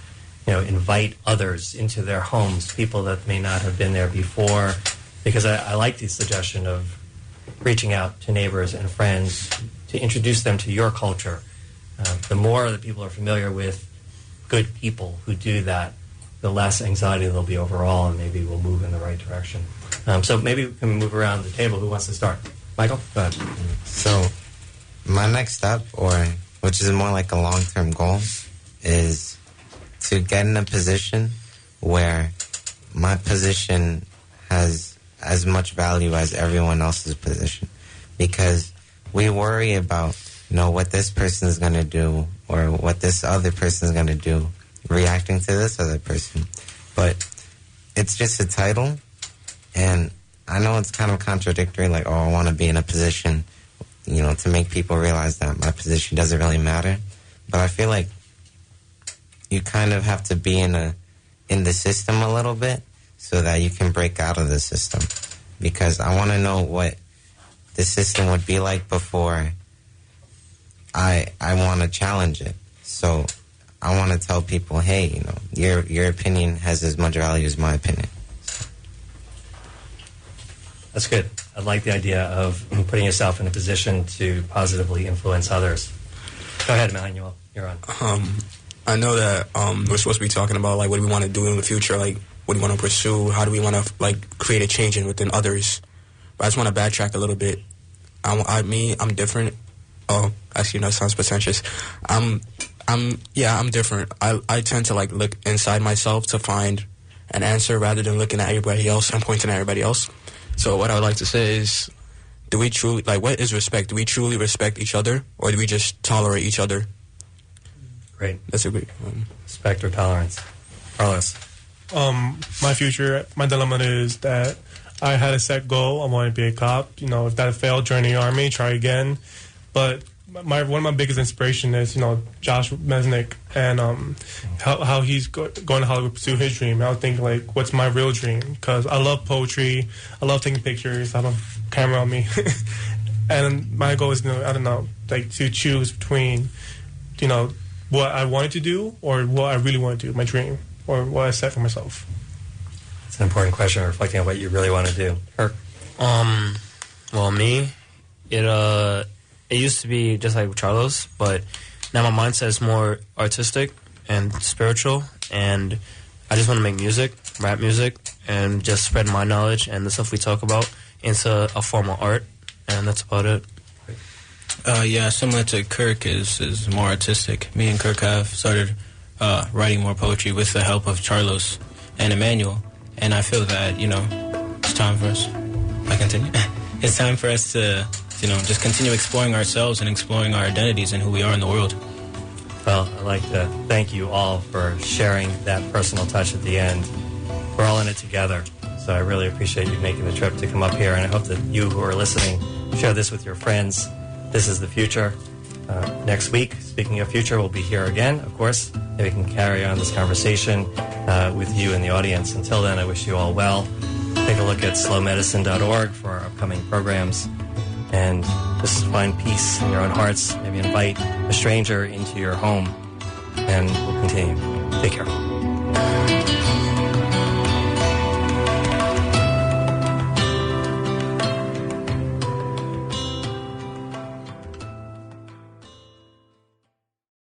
Speaker 2: invite others into their homes, people that may not have been there before, because I like the suggestion of reaching out to neighbors and friends to introduce them to your culture. The more that people are familiar with good people who do that, the less anxiety there'll be overall, and maybe we'll move in the right direction. So maybe we can move around the table. Who wants to start? Michael, go ahead.
Speaker 4: So my next step, which is more like a long-term goal, is to get in a position where my position has as much value as everyone else's position. Because we worry about, what this person is going to do or what this other person is going to do, reacting to this other person. But it's just a title, and I know it's kind of contradictory, like, I want to be in a position, to make people realize that my position doesn't really matter. But I feel like you kind of have to be in the system a little bit so that you can break out of the system. Because I want to know what the system would be like before I want to challenge it. So I want to tell people, hey, your opinion has as much value as my opinion.
Speaker 2: That's good. I like the idea of putting yourself in a position to positively influence others. Go ahead, Emmanuel. You're on.
Speaker 8: I know that we're supposed to be talking about, like, what do we want to do in the future, like, what do we want to pursue, how do we want to, like, create a change within others. But I just want to backtrack a little bit. I'm different. Oh, actually, no, it sounds pretentious. I'm different. I tend to, like, look inside myself to find an answer rather than looking at everybody else and pointing at everybody else. So what I would like to say is, do we truly, like, what is respect? Do we truly respect each other, or do we just tolerate each other?
Speaker 2: Great.
Speaker 8: That's a great
Speaker 2: respect or tolerance. Carlos.
Speaker 7: My future, my dilemma is that I had a set goal. I want to be a cop. If that failed, join the Army, try again. But one of my biggest inspiration is Josh Mesnick and how he's going to Hollywood to pursue his dream. And I was thinking like, what's my real dream? Because I love poetry, I love taking pictures. I have a camera on me, and my goal is like to choose between what I wanted to do or what I really want to do, my dream, or what I set for myself.
Speaker 2: It's an important question, reflecting on what you really want to do. Kirk?
Speaker 6: Well, me, it used to be just like Charlos, but now my mindset is more artistic and spiritual, and I just want to make music, rap music, and just spread my knowledge and the stuff we talk about into a form of art, and that's about it.
Speaker 3: Yeah, similar to Kirk is more artistic. Me and Kirk have started writing more poetry with the help of Charlos and Emmanuel, and I feel that, it's time for us. I continue. It's time for us to, just continue exploring ourselves and exploring our identities and who we are in the world.
Speaker 2: Well, I'd like to thank you all for sharing that personal touch at the end. We're all in it together, so I really appreciate you making the trip to come up here, and I hope that you who are listening share this with your friends. This is the future. Next week, speaking of future, we'll be here again, of course, and we can carry on this conversation with you in the audience. Until then, I wish you all well. Take a look at slowmedicine.org for our upcoming programs, and just find peace in your own hearts. Maybe invite a stranger into your home, and we'll continue. Take care.